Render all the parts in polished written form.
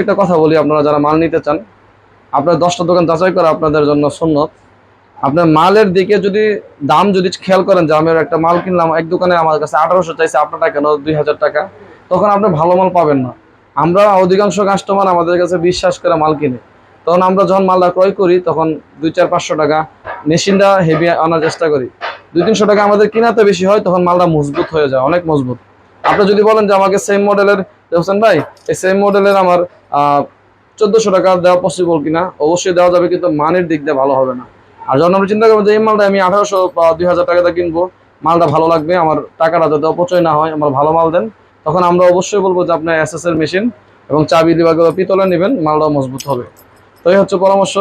একটা কথা বলি, আপনারা যারা মাল নিতে চান, আপনার 10টা দোকান যাচাই করা আপনাদের জন্য সুন্নত। আপনার মালের দিকে যদি দাম যদি খেয়াল করেন যে আমি একটা মাল কিনলাম, এক দোকানে আমার কাছে 1800 চাইছে, আপনারটা কেন 2000 টাকা, তখন আপনি ভালো মাল পাবেন না। আমরা অধিকাংশ কাস্টমার আমাদের কাছে বিশ্বাস করে মাল কিনে, তখন আমরা যখন মালটা ক্রয় করি তখন 200-400-500 টাকা মেশিনটা হেভি আনার চেষ্টা করি। 200-300 টাকা আমাদের কিনাতে বেশি হয়, তখন মালটা মজবুত হয়ে যায়, অনেক মজবুত। আপনি যদি বলেন যে আমাকে সেম মডেলের, হোসেন ভাই এই সেম মডেলের আমার 1400 টাকা দেওয়া পসিবল কিনা, অবশ্যই দেওয়া যাবে, কিন্তু মানের দিক দিয়ে ভালো হবে না। আর যখন আমরা চিন্তা করবো যে এই মালটা আমি 1800 বা 2000 টাকাতে কিনবো, মালটা ভালো লাগবে, আমার টাকাটা যাতে অপচয় না হয়, আমার ভালো মাল দেন, তখন আমরা অবশ্যই বলবো যে আপনার এসএস এর মেশিন এবং চাবি দিবা পিতলে নেবেন, মালটাও মজবুত হবে। তো এই হচ্ছে পরামর্শ।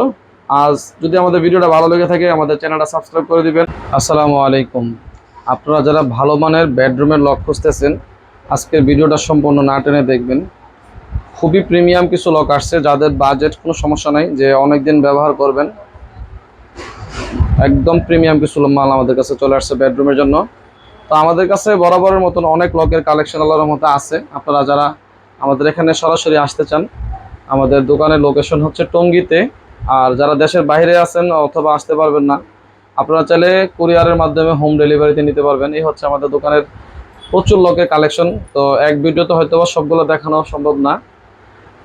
আজ যদি আমাদের ভিডিওটা ভালো লেগে থাকে আমাদের চ্যানেলটা সাবস্ক্রাইব করে দিবেন। আসসালামু আলাইকুম। আপনারা যারা ভালো মানের বেডরুমের লক খুঁজতেছেন, আজকের ভিডিওটা সম্পূর্ণ না টেনে দেখবেন। খুবই প্রিমিয়াম কিছু লক আসছে, যাদের বাজেট কোনো সমস্যা নাই, যে অনেক দিন ব্যবহার করবেন, একদম প্রিমিয়াম কিছু মাল আমাদের কাছে চলে আসছে বেডরুমের জন্য। তো আমাদের কাছে বরাবরের মতন অনেক লকের কালেকশন আল্লাহর মতো আছে। আপনারা যারা আমাদের এখানে সরাসরি আসতে চান, আমাদের দোকানের লোকেশন হচ্ছে টঙ্গীতে। আর যারা দেশের বাইরে আছেন অথবা আসতে পারবেন না, আপনারা চাইলে কুরিয়ারের মাধ্যমে হোম ডেলিভারিতে নিতে পারবেন। এই হচ্ছে আমাদের দোকানের প্রচুর লকের কালেকশন। তো এক ভিডিওতে হয়তো বা সবগুলো দেখানো সম্ভব না।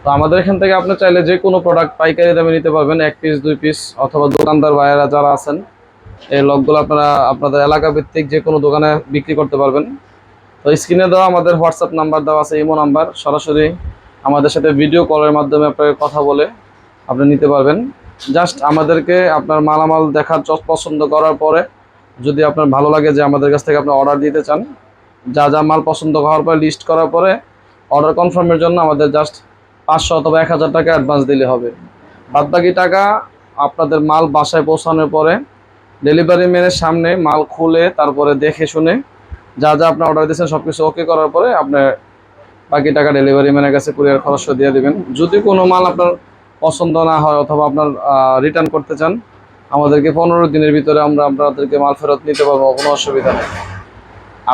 তো আমাদের এখান থেকে আপনি চাইলে যে কোনো প্রোডাক্ট পাইকারি দামে নিতে পারবেন, 1 পিস 2 পিস, অথবা দোকানদার ভাইয়েরা যারা আছেন এই লকগুলো আপনারা আপনাদের এলাকা ভিত্তিক যে কোনো দোকানে বিক্রি করতে পারবেন। তো স্ক্রিনে দেওয়া আমাদের হোয়াটসঅ্যাপ নাম্বার দেওয়া আছে, ইমো নাম্বার, সরাসরি আমাদের সাথে ভিডিও কলের মাধ্যমে আপনাকে কথা বলে আপনি নিতে পারবেন। জাস্ট আমাদেরকে আপনার মালামাল দেখার পছন্দ করার পরে, যদি আপনার ভালো লাগে যে আমাদের কাছ থেকে আপনি অর্ডার দিতে চান, যা যা মাল পছন্দ হওয়ার পরে লিস্ট করার পরে অর্ডার কনফার্মের জন্য আমাদের জাস্ট 500 অথবা 1000 টাকা অ্যাডভান্স দিলে হবে। বাদবাকি টাকা আপনাদের মাল বাসায় পৌঁছানোর পরে ডেলিভারি ম্যানের সামনে মাল খুলে তারপরে দেখে শুনে যা যা আপনি অর্ডার দিয়েছেন সব কিছু ওকে করার পরে আপনার বাকি টাকা ডেলিভারি ম্যানের কাছে কুরিয়ার খরচ দিয়ে দেবেন। যদি কোনো মাল আপনার পছন্দ না হয় অথবা আপনার রিটার্ন করতে চান, আমাদেরকে 15 দিনের ভিতরে আমরা আপনাদেরকে মাল ফেরত নিতে পারবো, কোনো অসুবিধা নেই।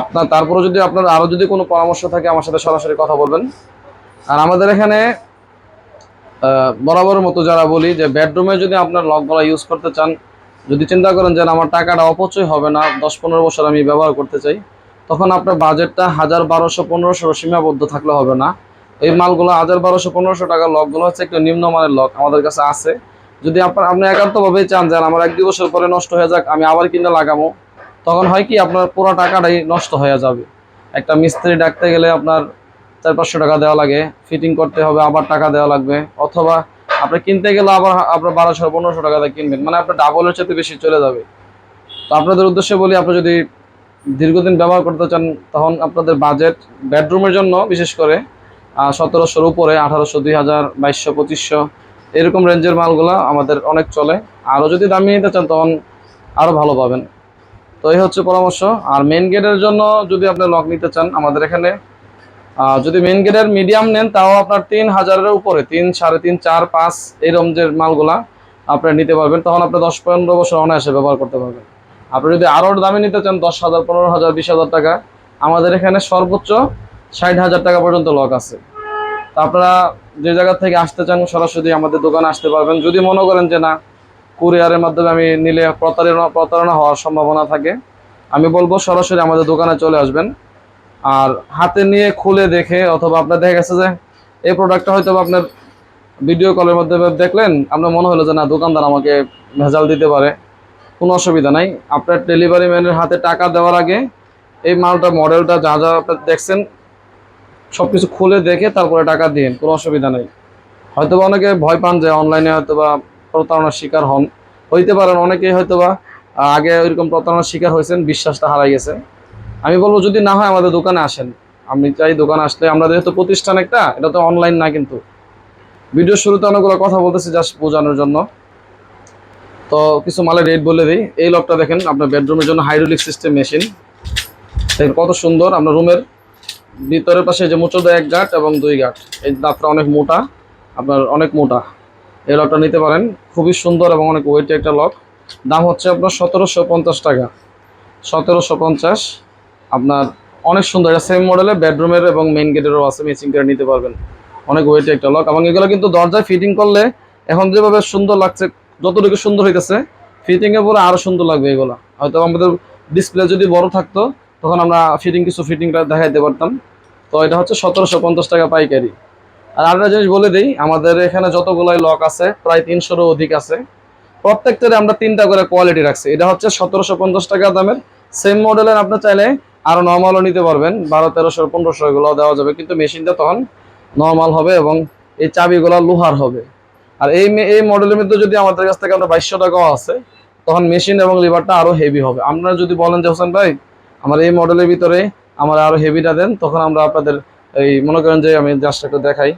আপনার তারপরে যদি আপনার আরও যদি কোনো পরামর্শ থাকে আমার সাথে সরাসরি কথা বলবেন। আর আমাদের এখানে বরাবরের মতো যারা বলি যে বেডরুমে যদি আপনার লকগুলো ইউজ করতে চান, যদি চিন্তা করেন যে আমার টাকাটা অপচয় হবে না, 10-15 বছর আমি ব্যবহার করতে চাই, তখন আপনার বাজেটটা 1000-1200-1500 সীমাবদ্ধ থাকলে হবে না। এই মালগুলো 1000-1200-1500 টাকার লকগুলো হচ্ছে একটু নিম্নমানের লক আমাদের কাছে আছে। যদি আপনি একান্তভাবেই চান যে আমার 1-2 বছর পরে নষ্ট হয়ে যাক, আমি আবার কিনে লাগাবো, তখন হয় কি আপনার পুরো টাকাটাই নষ্ট হয়ে যাবে। একটা মিস্ত্রি ডাকতে গেলে আপনার 400-500 টাকা দেওয়া লাগে, ফিটিং করতে হবে আবার টাকা দেওয়া লাগবে, অথবা আপনি কিনতে গেলে আবার আপনার 1200-1500 টাকা দিয়ে কিনবেন, মানে আপনার ডাবলের চেয়ে বেশি চলে যাবে। তো আপনাদের উদ্দেশ্যে বলি, আপনি যদি দীর্ঘদিন ব্যবহার করতে চান, তখন আপনাদের বাজেট বেডরুমের জন্য বিশেষ করে 1700-র উপরে, 1800, 2000, 2200, 2500 এরকম রেঞ্জের মালগুলো আমাদের অনেক চলে। আরও যদি দামি নিতে চান তখন আরও ভালো পাবেন। তো এই হচ্ছে পরামর্শ। আর মেন গেটের জন্য যদি আপনি লক নিতে চান, আমাদের এখানে যদি মেন গেটের মিডিয়াম নেন তাও আপনার 3000-এর উপরে, 3, 3.5, 4, 5 এই রেঞ্জের মালগুলা আপনি নিতে পারবেন, তখন আপনি 10-15 বছর অনায়াসে ব্যবহার করতে পারবেন। আপনি যদি আরও দামে নিতে চান, 10,000, 15,000, 20,000 টাকা, আমাদের এখানে সর্বোচ্চ 60,000 টাকা পর্যন্ত লক আছে। তা আপনারা যে জায়গা থেকে আসতে চান সরাসরি আমাদের দোকানে আসতে পারবেন। যদি মনে করেন যে না, কুরিয়ারের মাধ্যমে আমি নিলে প্রতারণা হওয়ার সম্ভাবনা থাকে, আমি বলবো সরাসরি আমাদের দোকানে চলে আসবেন। আর হাতে নিয়ে খুলে দেখে, অথবা আপনার দেখা গেছে যে এই প্রোডাক্টটা হয়তো আপনার ভিডিও কলের মাধ্যমে দেখলেন, আপনার মনে হলো যে না দোকানদার আমাকে ভেজাল দিতে পারে, কোনো অসুবিধা নাই। আপনার ডেলিভারি ম্যানের হাতে টাকা দেওয়ার আগে এই মালটা মডেলটা যা যা আপনার দেখছেন সব কিছু খুলে দেখে তারপরে টাকা দিন, কোনো অসুবিধা নেই। হয়তোবা অনেকে ভয় পান যে অনলাইনে হয়তোবা প্রতারণার শিকার হইতে পারেন, অনেকেই হয়তোবা আগে ওইরকম প্রতারণার শিকার হয়েছেন, বিশ্বাসটা হারাই গেছে। আমি বলবো যদি না হয় আমাদের দোকানে আসেন। আমি চাই দোকানে আসলে, আমরা যেহেতু প্রতিষ্ঠান একটা, এটা তো অনলাইন না। কিন্তু ভিডিওর শুরুতে অনেকগুলো কথা বলতেছি জাস্ট বোঝানোর জন্য। তো কিছু মালের রেট বলে দিই। এই লকটা দেখেন, আপনার বেডরুমের জন্য হাইড্রোলিক সিস্টেম মেশিন, দেখেন কত সুন্দর। আপনার রুমের ভিতরের পাশে যে মুচো দেয় 1 গাঁট এবং 2 গাঁট, এই দাঁতটা অনেক মোটা, আপনার অনেক মোটা। এই লকটা নিতে পারেন, খুবই সুন্দর এবং অনেক ওয়েটি একটা লক। দাম হচ্ছে আপনার 1750 টাকা, 1750। আপনার অনেক সুন্দর, এটা সেম মডেলে বেডরুমের এবং মেইন গেটেরও আছে, ম্যাচিং করে নিতে পারবেন। অনেক ওয়েটি একটা লক, এবং এগুলো কিন্তু দরজায় ফিটিং করলে এখন যেভাবে সুন্দর লাগছে, যতটুকু সুন্দর হইতেছে ফিটিং এর পরে আরো সুন্দর লাগবে এগুলো। হয়তো আমাদের ডিসপ্লে যদি বড় থাকতো তখন আমরা ফিটিংটা দেখাইতে পারতাম। তো এটা হচ্ছে 1750 টাকা পাইকারি। আর আরেকটা জিনিস বলে দিই, আমাদের এখানে যতগুলাই লক আছে প্রায় 300-এরও অধিক আছে, প্রত্যেকটারে আমরা 3টা করে কোয়ালিটি রাখছি। এটা হচ্ছে 1750 টাকা দামের, সেম মডেলের আপনি চাইলে আরো নর্মালও নিতে পারবেন, 1200, 1300, 1500 এগুলো দেওয়া যাবে, কিন্তু মেশিনটা তখন নর্মাল হবে এবং এই চাবিগুলো লোহার হবে। আর এই মডেলের মধ্যে যদি আমাদের কাছ থেকে আমরা 2200 টাকাও আছে, তখন মেশিন এবং লিভারটা আরো হেভি হবে। আপনারা যদি বলেন যে হোসেন ভাই আমার এই মডেলের ভিতরে আমার আরো হেভিটা দেন, তখন আমরা আপনাদের এই মনে করেন যে আমি জাস্ট একটু দেখাই।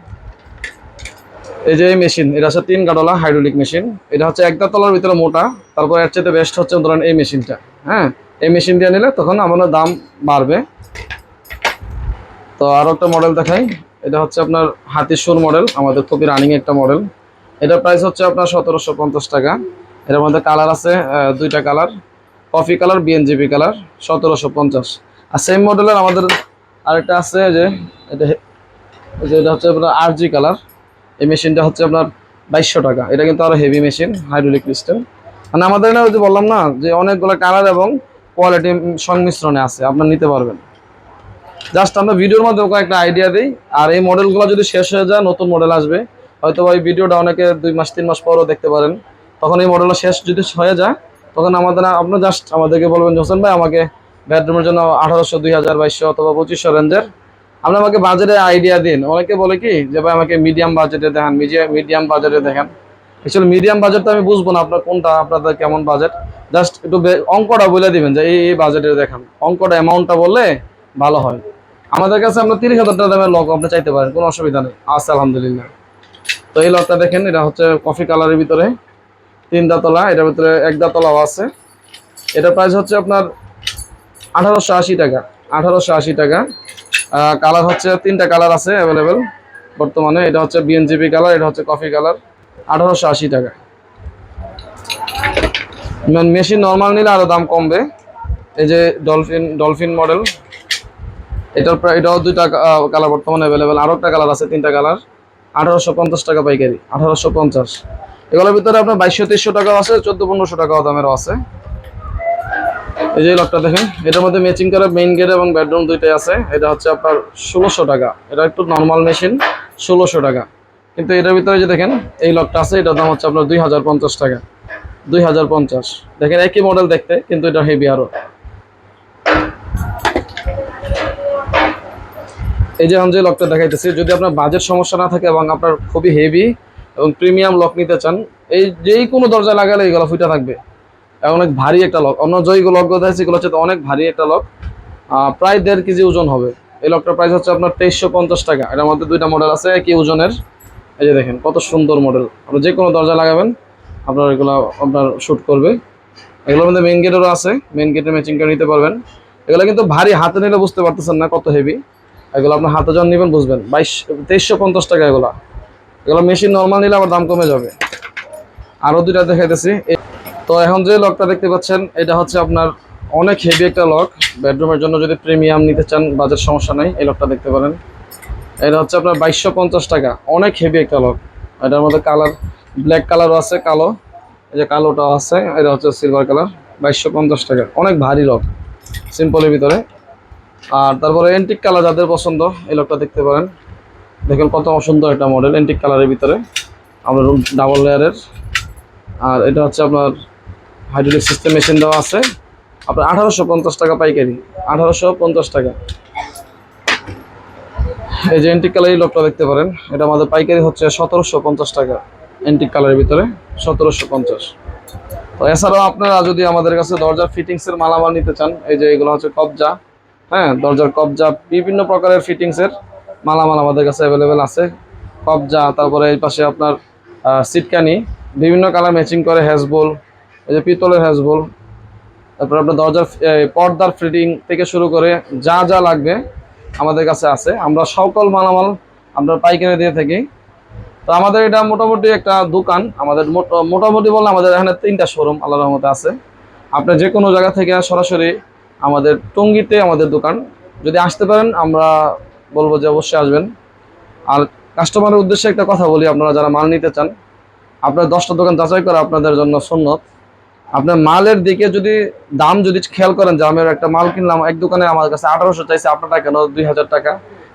এই যে মেশিন, এটা হচ্ছে 3 গাডলা হাইড্রোলিক মেশিন। এটা হচ্ছে একটা তলার ভিতরে মোটা, তারপর এর চাইতে বেস্ট হচ্ছে ধরেন এই মেশিনটা। হ্যাঁ, এই মেশিন দিয়ে নিলে তখন আমাদের দাম বাড়বে। তো আরো একটা মডেল দেখাই, এটা হচ্ছে আপনার হাতিসুর মডেল, আমাদের খুবই রানিং একটা মডেল। এটার প্রাইস হচ্ছে আপনার 1750 টাকা। এটার মধ্যে কালার আছে 2টা কালার, কফি কালার, বিএনজিপি কালার, 1750। আর সেম মডেলের আমাদের আরেকটা আছে যে এটা, এটা হচ্ছে আপনার আরজি কালার। এই মেশিনটা হচ্ছে আপনার 2200 টাকা। এটা কিন্তু আরো হেভি মেশিন, হাইড্রোলিক সিস্টেম। মানে আমাদের না ওই যে বললাম না যে অনেকগুলো কালার এবং কোয়ালিটি সংমিশ্রণে আছে, আপনারা নিতে পারবেন। জাস্ট আমরা ভিডিওর মধ্যে কয়েকটা আইডিয়া দিই। আর এই মডেলগুলো যদি শেষ হয়ে যায় নতুন মডেল আসবে, হয়তো এই ভিডিওটা অনেকে 2 মাস 3 মাস পরও দেখতে পারেন। তখন এই মডেলটা শেষ যদি হয়ে যায়, তখন আপনার জাস্ট আমাদেরকে বলবেন হোসেন ভাই আমাকে বেডরুমের জন্য 1800, 2000, 2200 অথবা 2500 রেঞ্জের আপনি আমাকে বাজেটের আইডিয়া দিন। অনেকে বলে কি যে ভাই আমাকে মিডিয়াম বাজেটে দেখান, মিডিয়াম বাজেটে দেখেন। অ্যাকচুয়ালি মিডিয়াম বাজেট তো আমি বুঝবো না আপনার কোনটা, আপনাদের কেমন বাজেট। জাস্ট একটু অঙ্কটা বলে দিবেন যে এই বাজেটে দেখান, অঙ্কটা অ্যামাউন্টটা বললে ভালো হয়। আমাদের কাছে আপনার 30,000 টাকা দামের লক আপনি চাইতে পারেন, কোনো অসুবিধা নেই, আছে আলহামদুলিল্লাহ। তো এই লকটা দেখেন, এটা হচ্ছে কফি কালারের ভিতরে 3 দাতলা, এটার ভিতরে 1 দাতলাও আছে। এটার প্রাইস হচ্ছে আপনার 1880 টাকা। 1880 টাকা। কালার হচ্ছে 3টা কালার আছে অ্যাভেলেবেল বর্তমানে। এটা হচ্ছে বিএনজিপি কালার, এটা হচ্ছে কফি কালার, 1880 টাকা। মেশিন নর্মাল নিলে আরো দাম কমবে। এই যে ডলফিন মডেল, এটাও 2টা কালার বর্তমানে অ্যাভেলেবেল, আরো একটা কালার আছে, 3টা কালার, 1850 টাকা পাইকারি, 1850। এগুলোর ভিতরে আপনার 2200-2300 টাকাও আছে, 1400-1500 টাকাও দামেরও আছে। এই যে লকটা দেখেন, এটার মধ্যে ম্যাচিং করে মেইন গেট এবং বেডরুম 2টাই আছে। এটা হচ্ছে আপনার 1600 টাকা। এটা একটু নর্মাল মেশিন, 1600 টাকা। কিন্তু এটার ভিতরে যে দেখেন এই লকটা আছে, এটার দাম হচ্ছে আপনার 2050 টাকা। 2050 দেখেন, একই মডেল দেখতে, কিন্তু এটা হেভি আরো। এই যে আমি যে লকটা দেখাইতেছি, যদি আপনার বাজেট সমস্যা না থাকে এবং আপনার খুবই হেভি এবং প্রিমিয়াম লক নিতে চান, এই যেই কোনো দরজা লাগালে এইগুলো ফুটা থাকবে। অনেক ভারী একটা লক, অন্য যেই লকগুলো দেখাচ্ছি এগুলো হচ্ছে অনেক ভারী একটা লক, প্রায় 1.5 কেজি ওজন হবে। এই লকটার প্রাইস হচ্ছে আপনার 2350 টাকা। এটার মধ্যে 2টা মডেল আছে একই ওজনের। এই যে দেখেন কত সুন্দর মডেল, আপনি যে কোনো দরজা লাগাবেন আপনার এগুলো আপনার শ্যুট করবে। এগুলোর মধ্যে মেইন গেটেরও আছে, মেইন গেটে ম্যাচিং করে নিতে পারবেন। এগুলো কিন্তু ভারী, হাতে নিলে বুঝতে পারতেছেন না কত হেভি। এগুলো আপনার হাতে যখন নেবেন বুঝবেন। 2350 টাকা এগুলো। এগুলো মেশিন নর্মাল নিলে আবার দাম কমে যাবে। আরও 2টা দেখাইতেছি। তো এখন যে লকটা দেখতে পাচ্ছেন, এটা হচ্ছে আপনার অনেক হেভি একটা লক। বেডরুমের জন্য যদি প্রিমিয়াম নিতে চান, বাজেট সমস্যা নেই, এই লকটা দেখতে পারেন। এটা হচ্ছে আপনার 2250 টাকা, অনেক হেভি একটা লক। এটার মধ্যে কালার ব্ল্যাক কালারও আছে, কালো, এই যে কালোটাও আছে, এটা হচ্ছে সিলভার কালার। 2250 টাকা, অনেক ভারী লক, সিম্পলের ভিতরে। আর তারপরে এন্টিক কালার যাদের পছন্দ, এই লকটা দেখতে পারেন। দেখেন কত সুন্দর একটা মডেল, এন্টিক কালারের ভিতরে আপনার ডাবল লেয়ারের। আর এটা হচ্ছে আপনার হাইড্রোলিক সিস্টেম মেশিন দেওয়া আছে, আপনার 1850 টাকা পাইকারি, 1850 টাকা। এই যে এন্টিক কালারের লকটা দেখতে পারেন, এটা আমাদের পাইকারি হচ্ছে 1750 টাকা। এন্টিক কালারের ভিতরে 1750। তো এছাড়াও আপনারা যদি আমাদের কাছে দরজার ফিটিংসের মালামাল নিতে চান, এই যে এগুলো হচ্ছে কবজা, হ্যাঁ দরজার কবজা, বিভিন্ন প্রকারের ফিটিংসের মালামাল আমাদের কাছে অ্যাভেলেবেল আছে। কবজা, তারপরে এই পাশে আপনার সিটকানি, বিভিন্ন কালার ম্যাচিং করে হ্যাজবোল, এই যে পিতলের হ্যাজবোল, তারপরে আপনার দরজার পর্দার ফিটিং থেকে শুরু করে যা যা লাগবে আমাদের কাছে আছে। আমরা সকল মালামাল আমরা পাইকারি দিয়ে থাকি। তো আমাদের এটা মোটামুটি একটা দোকান, আমাদের মোটামুটি বললে আমাদের এখানে 3টা শোরুম আল্লাহর রহমতে আছে। আপনি যে কোনো জায়গা থেকে সরাসরি আমাদের টঙ্গীতে আমাদের দোকান, যদি আসতে পারেন আমরা বলবো যে অবশ্যই আসবেন। আর কাস্টমারের উদ্দেশ্যে একটা কথা বলি, আপনারা যারা মাল নিতে চান, আপনার 10টা দোকান যাচাই করা আপনাদের জন্য সুন্নত। আপনার মালের দিকে যদি দাম যদি খেয়াল করেন যে আমি একটা মাল কিনলাম, এক দোকানে আমার কাছে 1800 চাইছে, আপনারটা কেন 2000 টাকা,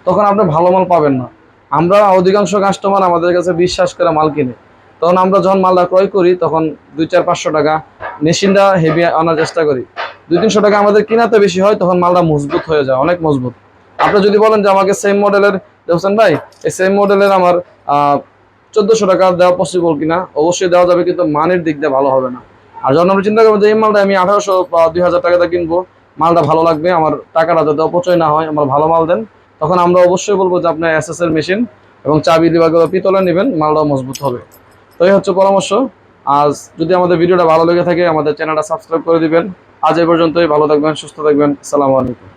তখন আপনি ভালো মাল পাবেন না। আমরা অধিকাংশ কাস্টমার আমাদের কাছে বিশ্বাস করে মাল কিনে, তখন আমরা যখন মালটা ক্রয় করি তখন 200-500 টাকা মেশিনটা হেভি আনার চেষ্টা করি, 200-300 টাকা আমাদের কিনাতে বেশি হয়, তখন মালটা মজবুত হয়ে যায়, অনেক মজবুত। আপনি যদি বলেন যে আমাকে সেম মডেলের, দেখছেন ভাই এই সেম মডেলের আমার 1400 টাকা দেওয়া পসিবল কিনা, অবশ্যই দেওয়া যাবে, কিন্তু মানের দিক দিয়ে ভালো হবে না। আর যখন আমরা চিন্তা করবো যে এই মালটা আমি 1800 বা 2000 টাকাতে কিনবো, মালটা ভালো লাগবে, আমার টাকাটা যাতে অপচয় না হয়, আমার ভালো মাল দেন, তখন আমরা অবশ্যই বলবো যে আপনার এসএস এর মেশিন এবং চাবি লিভারগুলো পিতলে নেবেন, মালটাও মজবুত হবে। তো এই হচ্ছে পরামর্শ। আজ যদি আমাদের ভিডিওটা ভালো লেগে থাকে আমাদের চ্যানেলটা সাবস্ক্রাইব করে দিবেন। আজ এই পর্যন্তই, ভালো থাকবেন, সুস্থ থাকবেন, আসসালামু আলাইকুম।